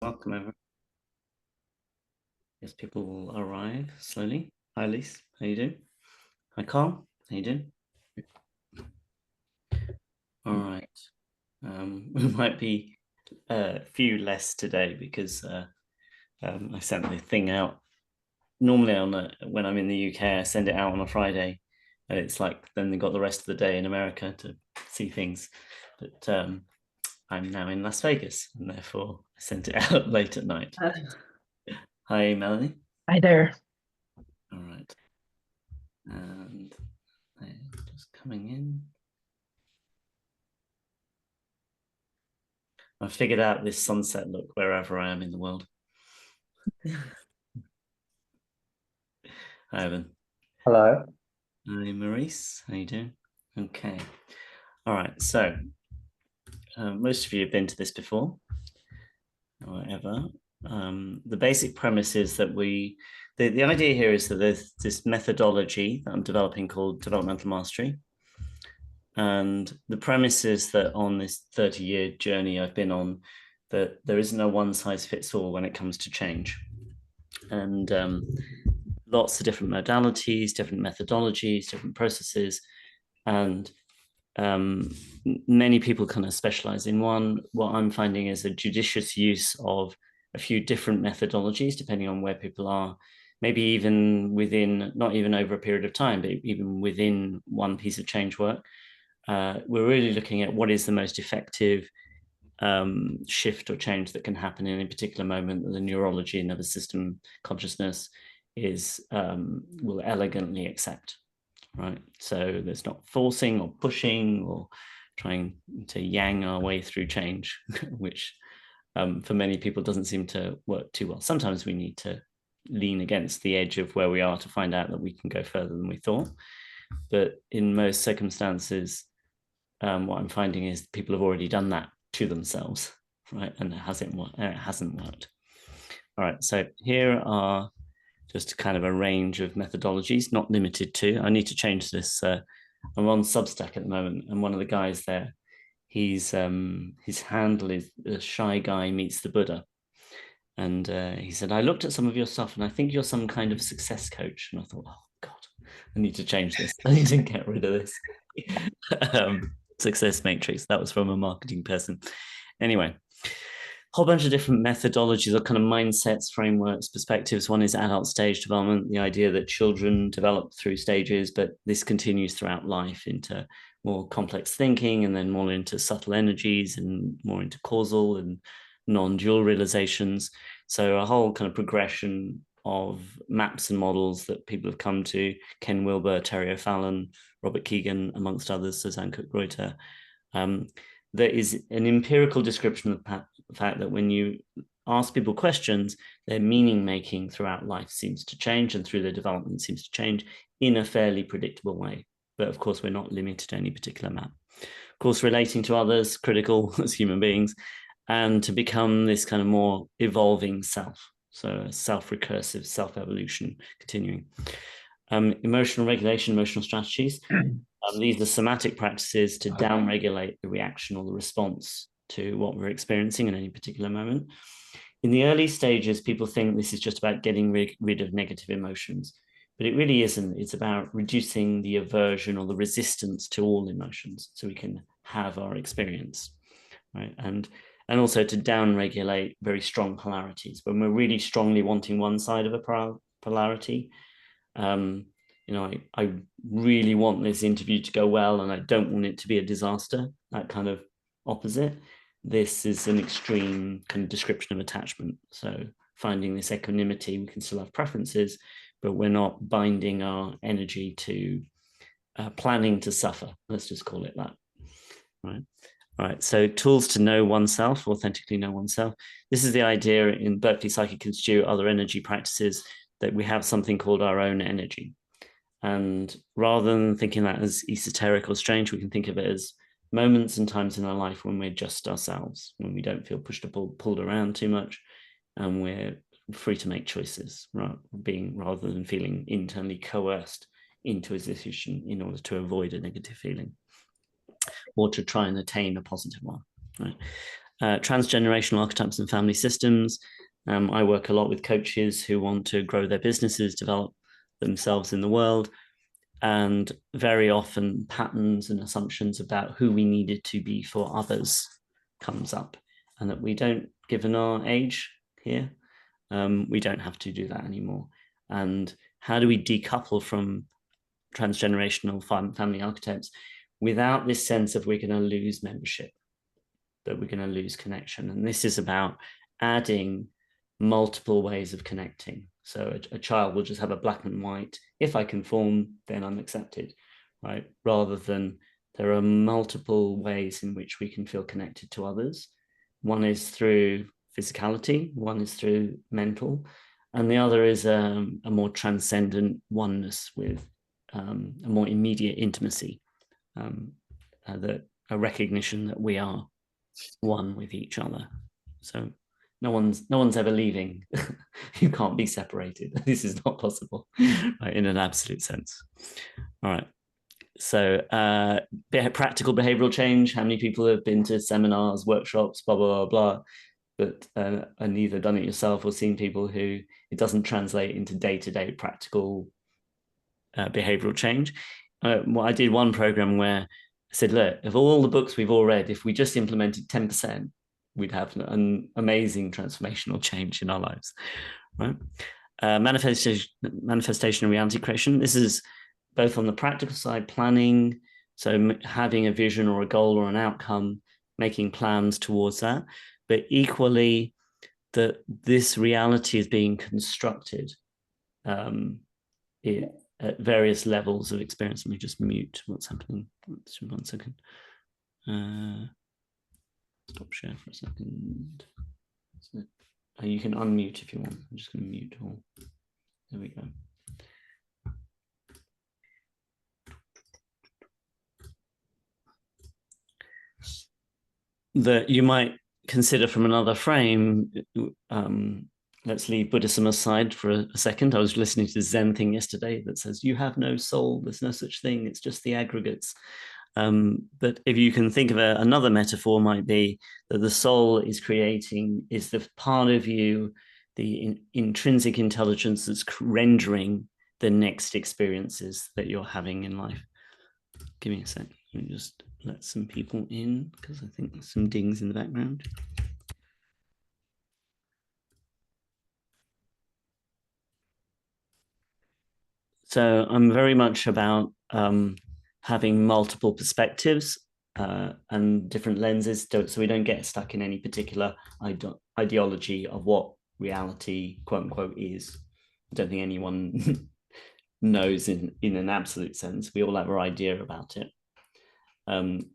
Welcome over. Yes, people will arrive slowly. Hi, Elise. How you doing? Hi, Carl. How you doing? All right. We might be a few less today because I sent the thing out. Normally, when I'm in the UK, I send it out on a Friday, and it's like then they got the rest of the day in America to see things. But I'm now in Las Vegas, and therefore I sent it out late at night. Hi, Melanie. Hi there. All right. And they're just coming in. I figured out this sunset look wherever I am in the world. Hi, Evan. Hello. Hi, Maurice. How you doing? Okay. All right. So most of you have been to this before, or whatever. The basic premise is that the idea here is that there's this methodology that I'm developing called developmental mastery. And the premise is that on this 30-year journey I've been on, that there isn't a one size fits all when it comes to change. And lots of different modalities, different methodologies, different processes, and many people kind of specialize in one. What I'm finding is a judicious use of a few different methodologies, depending on where people are, maybe even within, not even over a period of time, but even within one piece of change work. We're really looking at what is the most effective shift or change that can happen in a particular moment that the neurology, nervous system, consciousness will elegantly accept, right? So there's not forcing or pushing or trying to yang our way through change, which for many people doesn't seem to work too well. Sometimes we need to lean against the edge of where we are to find out that we can go further than we thought. But in most circumstances, what I'm finding is people have already done that to themselves, right? And it hasn't worked. All right, so here are just kind of a range of methodologies, not limited to. I need to change this. I'm on Substack at the moment, and one of the guys there, his handle is "The Shy Guy Meets the Buddha," and he said, "I looked at some of your stuff, and I think you're some kind of success coach." And I thought, "Oh God, I need to change this. I need to get rid of this." Success matrix. That was from a marketing person. Anyway, whole bunch of different methodologies or kind of mindsets, frameworks, perspectives. One is adult stage development, the idea that children develop through stages, but this continues throughout life into more complex thinking and then more into subtle energies and more into causal and non-dual realizations. So a whole kind of progression of maps and models that people have come to, Ken Wilber, Terry O'Fallon, Robert Keegan, amongst others, Suzanne Cook-Reuter. There is an empirical description of the fact that when you ask people questions, their meaning making throughout life seems to change and through their development seems to change in a fairly predictable way. But of course, we're not limited to any particular map. Of course, relating to others, critical as human beings, and to become this kind of more evolving self. So self-recursive, self-evolution continuing. Emotional regulation, emotional strategies. These are somatic practices to downregulate the reaction or the response to what we're experiencing in any particular moment. In the early stages, people think this is just about getting rid of negative emotions, but it really isn't. It's about reducing the aversion or the resistance to all emotions so we can have our experience, right? And also to downregulate very strong polarities. When we're really strongly wanting one side of a polarity, I really want this interview to go well and I don't want it to be a disaster, that kind of opposite. This is an extreme kind of description of attachment. So finding this equanimity, we can still have preferences, but we're not binding our energy to planning to suffer. Let's just call it that, right? All right, so tools to know oneself, authentically know oneself. This is the idea in Berkeley Psychic Institute, other energy practices, that we have something called our own energy. And rather than thinking that as esoteric or strange, we can think of it as moments and times in our life when we're just ourselves, when we don't feel pushed or pulled around too much, and we're free to make choices, right? Rather than feeling internally coerced into a decision in order to avoid a negative feeling or to try and attain a positive one, right? transgenerational archetypes and family systems. I work a lot with coaches who want to grow their businesses, develop themselves in the world, and very often patterns and assumptions about who we needed to be for others comes up, and that we don't, given our age here, we don't have to do that anymore. And how do we decouple from transgenerational family archetypes without this sense of we're going to lose membership, that we're going to lose connection? And this is about adding multiple ways of connecting. So a child will just have a black and white, if I conform, then I'm accepted, right? Rather than there are multiple ways in which we can feel connected to others. One is through physicality, one is through mental, and the other is a more transcendent oneness with a more immediate intimacy, a recognition that we are one with each other. So no one's ever leaving. You can't be separated. This is not possible, right, in an absolute sense. All right. So practical behavioral change. How many people have been to seminars, workshops, blah, blah, blah, blah, but and either done it yourself or seen people who it doesn't translate into day-to-day practical behavioral change? Well, I did one program where I said, look, of all the books we've all read, if we just implemented 10%, we'd have an amazing transformational change in our lives, right? Manifestation and reality creation. This is both on the practical side, planning, so having a vision or a goal or an outcome, making plans towards that, but equally that this reality is being constructed at various levels of experience. Let me just mute what's happening. 1 second. Stop share for a second. So, you can unmute if you want. I'm just going to mute all. There we go. That you might consider from another frame. Let's leave Buddhism aside for a second. I was listening to the Zen thing yesterday that says you have no soul, there's no such thing, it's just the aggregates. But if you can think of another metaphor, might be that the soul is the part of you, the intrinsic intelligence that's rendering the next experiences that you're having in life. Give me a sec. Let me just let some people in because I think there's some dings in the background. So I'm very much about having multiple perspectives and different lenses, so we don't get stuck in any particular ideology of what reality, quote unquote, is. I don't think anyone knows in an absolute sense. We all have our idea about it.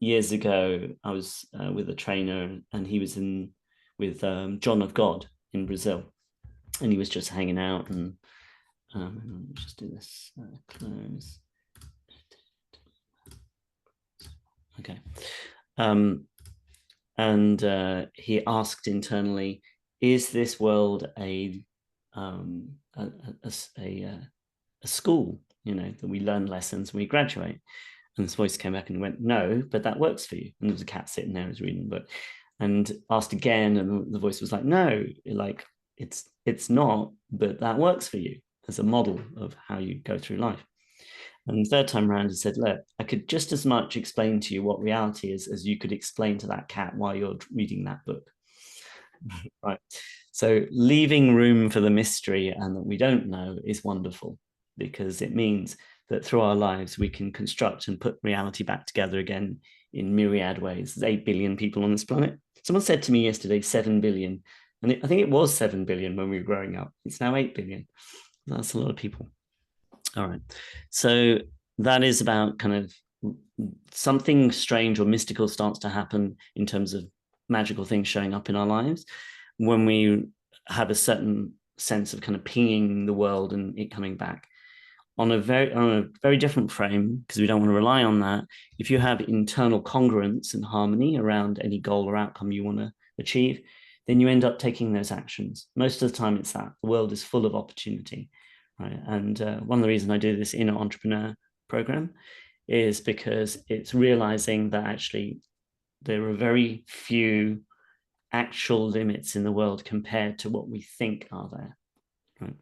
Years ago, I was with a trainer, and he was with John of God in Brazil, and he was just hanging out. And just do this close. Okay. And he asked internally, is this world a school, that we learn lessons when we graduate? And this voice came back and went, no, but that works for you. And there was a cat sitting there who's reading the book, and asked again, and the voice was like, no, like it's not, but that works for you as a model of how you go through life. And the third time around, I said, look, I could just as much explain to you what reality is as you could explain to that cat why you're reading that book. Right. So leaving room for the mystery and that we don't know is wonderful, because it means that through our lives, we can construct and put reality back together again in myriad ways. There's 8 billion people on this planet. Someone said to me yesterday, 7 billion. And I think it was 7 billion when we were growing up. It's now 8 billion. That's a lot of people. All right. So that is about kind of something strange or mystical starts to happen in terms of magical things showing up in our lives when we have a certain sense of kind of pinging the world and it coming back. On a very different frame, because we don't want to rely on that, if you have internal congruence and harmony around any goal or outcome you want to achieve, then you end up taking those actions. Most of the time it's that. The world is full of opportunity, right? And one of the reasons I do this inner entrepreneur program is because it's realizing that actually there are very few actual limits in the world compared to what we think are there, right?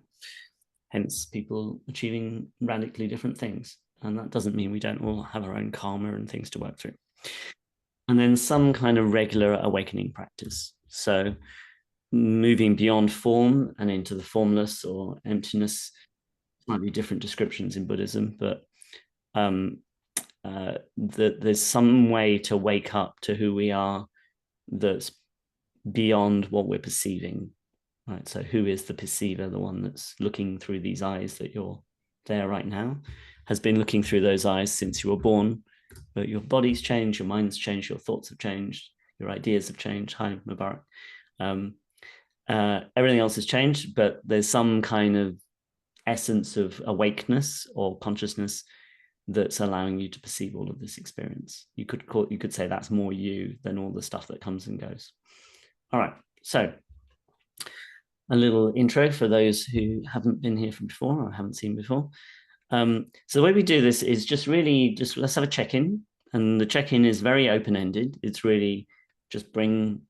Hence people achieving radically different things. And that doesn't mean we don't all have our own karma and things to work through. And then some kind of regular awakening practice. So moving beyond form and into the formless or emptiness, slightly different descriptions in Buddhism, but there's some way to wake up to who we are that's beyond what we're perceiving, right? So who is the perceiver, the one that's looking through these eyes that you're there right now, has been looking through those eyes since you were born, but your body's changed, your mind's changed, your thoughts have changed, your ideas have changed. Hi, Mubarak. Everything else has changed, but there's some kind of essence of awakeness or consciousness that's allowing you to perceive all of this experience. You could say that's more you than all the stuff that comes and goes. All right, so a little intro for those who haven't been here from before or haven't seen before. So the way we do this is just let's have a check-in, and the check-in is very open-ended. It's really just bring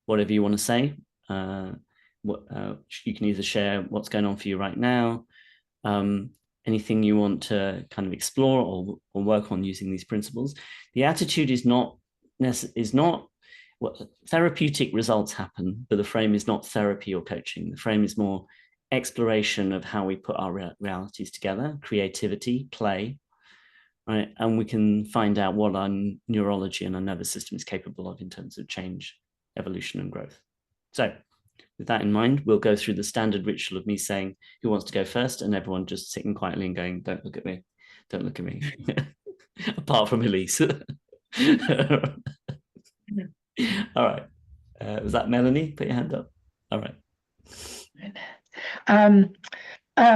whatever you want to say. You can either share what's going on for you right now, anything you want to kind of explore or work on using these principles. The attitude is not what therapeutic results happen, but the frame is not therapy or coaching. The frame is more exploration of how we put our realities together, creativity, play, right? And we can find out what our neurology and our nervous system is capable of in terms of change, evolution, and growth. So with that in mind, we'll go through the standard ritual of me saying, who wants to go first? And everyone just sitting quietly and going, don't look at me. Don't look at me. Apart from Elise. All right. Was that Melanie? Put your hand up. All right.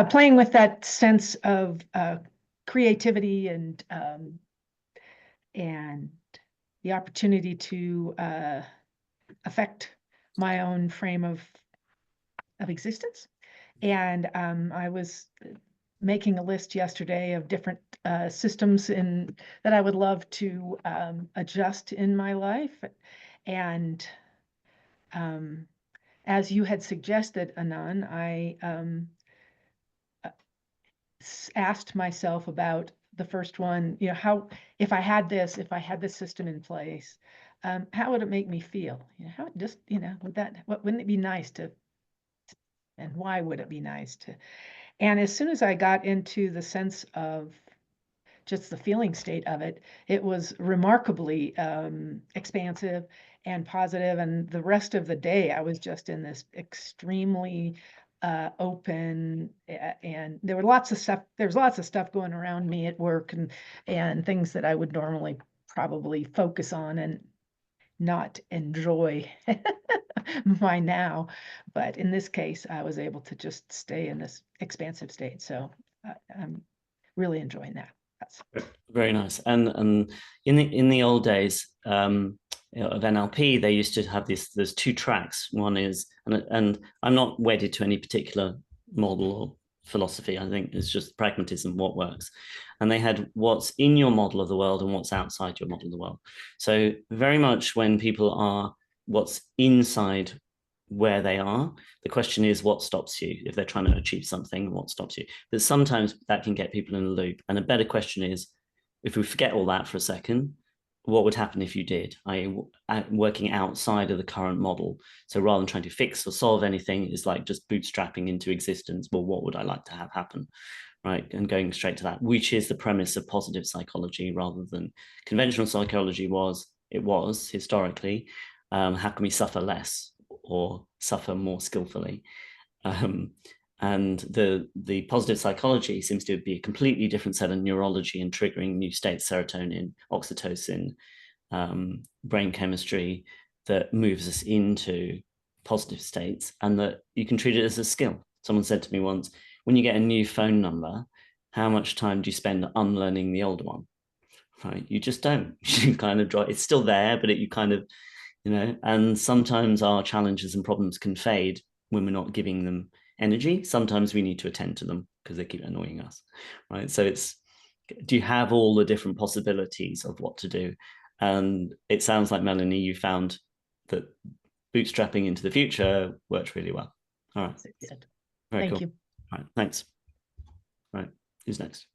Playing with that sense of creativity and the opportunity to affect my own frame of existence. And I was making a list yesterday of different systems that I would love to adjust in my life. And as you had suggested, Anand, I asked myself about the first one, how, if I had this system in place, how would it make me feel? How just, wouldn't it be nice to, and why would it be nice to? And as soon as I got into the sense of just the feeling state of it, it was remarkably expansive and positive. And the rest of the day, I was just in this extremely open, and there was lots of stuff going around me at work and things that I would normally probably focus on and not enjoy my now. But in this case, I was able to just stay in this expansive state. So I'm really enjoying that. That's very nice. And in the old days of NLP, they used to have there's two tracks. One is, and I'm not wedded to any particular model or philosophy. I think it's just pragmatism, what works. And they had what's in your model of the world and what's outside your model of the world. So very much when people are what's inside where they are, the question is what stops you. If they're trying to achieve something, what stops you? But sometimes that can get people in a loop. And a better question is, if we forget all that for a second, what would happen if you did? Working outside of the current model. So rather than trying to fix or solve anything, is like just bootstrapping into existence. Well, what would I like to have happen? Right. And going straight to that, which is the premise of positive psychology rather than conventional psychology was historically, how can we suffer less or suffer more skillfully? And the positive psychology seems to be a completely different set of neurology and triggering new states, serotonin, oxytocin, brain chemistry that moves us into positive states, and that you can treat it as a skill. Someone said to me once, when you get a new phone number, how much time do you spend unlearning the old one? Right? You just don't. You kind of it's still there, but you kind of, and sometimes our challenges and problems can fade when we're not giving them energy. Sometimes we need to attend to them because they keep annoying us, right? So do you have all the different possibilities of what to do? And it sounds like, Melanie, you found that bootstrapping into the future worked really well. All right. Very Thank cool. you. All right. Thanks. All right. Who's next?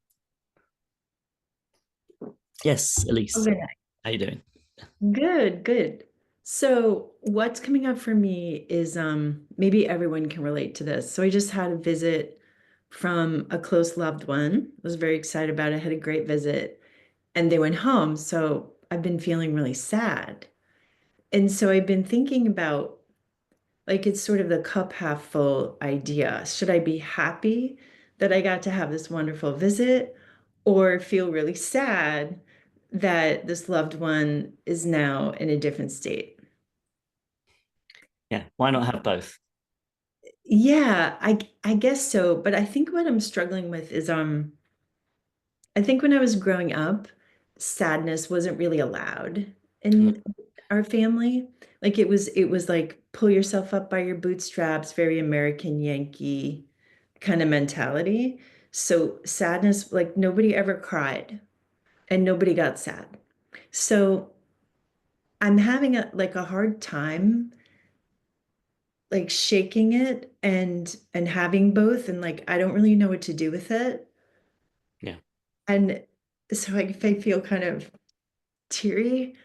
Yes, Elise. Okay. How you doing? Good, good. So what's coming up for me is maybe everyone can relate to this. So I just had a visit from a close loved one. I was very excited about it. I had a great visit and they went home. So I've been feeling really sad. And so I've been thinking about like it's sort of the cup half full idea. Should I be happy that I got to have this wonderful visit or feel really sad that this loved one is now in a different state? Yeah. Why not have both? Yeah, I guess so, but I think what I'm struggling with is I think when I was growing up, sadness wasn't really allowed in our family. Like it was like pull yourself up by your bootstraps, very American Yankee kind of mentality. So sadness, like nobody ever cried and nobody got sad. So I'm having a hard time like shaking it and having both and like I don't really know what to do with it. Yeah. And so like if I feel kind of teary,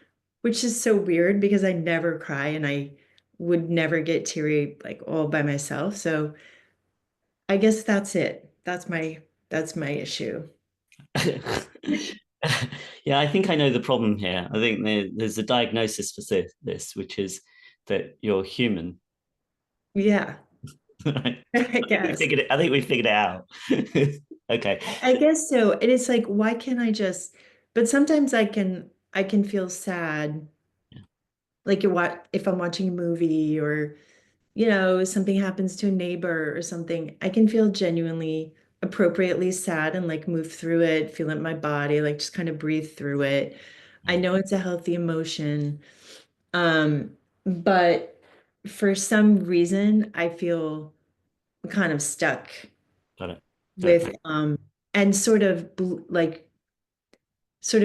which is so weird because I never cry and I would never get teary like all by myself. So I guess that's it. That's my issue. Yeah, I think I know the problem here. I think there's a diagnosis for this, which is that you're human. Yeah, Right? I guess. I think we figured it out. Okay. I guess so. And it's like, why can't I just, but sometimes I can feel sad. Yeah. Like if I'm watching a movie or something happens to a neighbor or something, I can feel genuinely appropriately sad and like move through it, feel it in my body, like just kind of breathe through it. I know it's a healthy emotion. But for some reason, I feel kind of stuck Got it. with and sort of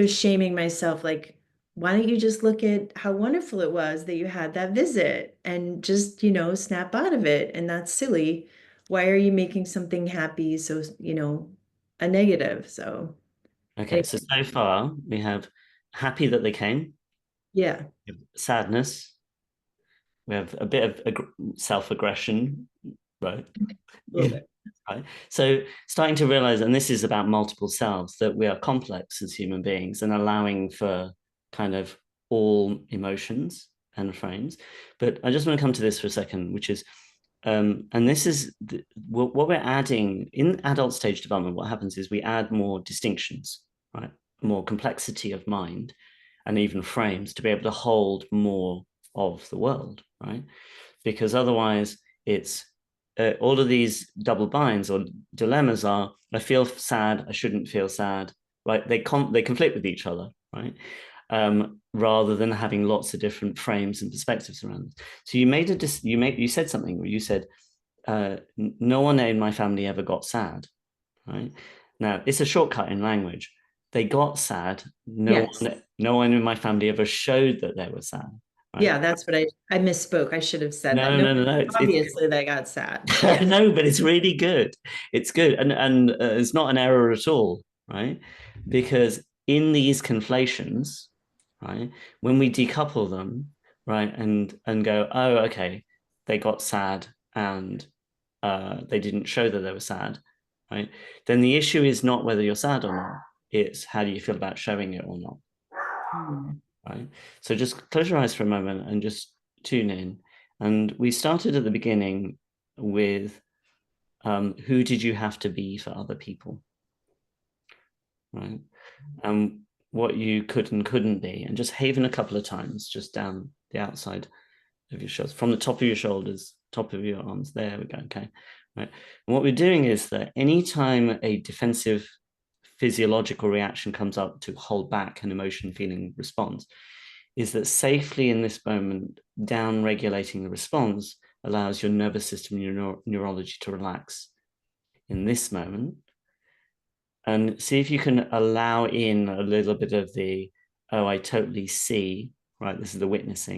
shaming myself like why don't you just look at how wonderful it was that you had that visit and just snap out of it, and that's silly. Why are you making something happy so a negative? So Okay. anyway, So far we have happy that they came, yeah, sadness, we have a bit of self-aggression, right? a little bit. Right. So starting to realize, and this is about multiple selves, that we are complex as human beings and allowing for kind of all emotions and frames. But I just want to come to this for a second, which is, and this is what we're adding in adult stage development. What happens is we add more distinctions, right? More complexity of mind and even frames to be able to hold more of the world, right? Because otherwise it's all of these double binds or dilemmas are, I feel sad, I shouldn't feel sad, right? They conflict with each other, right? Rather than having lots of different frames and perspectives around this. So you said something where you said, no one in my family ever got sad, right? Now it's a shortcut in language. They got sad. Yes. No one in my family ever showed that they were sad. Right? Yeah, that's what I misspoke. I should have said that. No. Obviously they got sad. No, but it's really good. It's good, and it's not an error at all, right? Because in these conflations, right, when we decouple them, right, and go, oh, okay, they got sad and they didn't show that they were sad, right? Then the issue is not whether you're sad or not. It's how do you feel about showing it or not, right? So just close your eyes for a moment and just tune in. And we started at the beginning with who did you have to be for other people, right? And what you could and couldn't be, and just haven a couple of times, just down the outside of your shoulders, from the top of your shoulders, top of your arms. There we go. Okay, right. And what we're doing is that anytime a defensive physiological reaction comes up to hold back an emotion, feeling, response, is that safely in this moment, down regulating the response allows your nervous system, your neurology to relax in this moment, and see if you can allow in a little bit of the, oh, I totally see, right? This is the witnessing.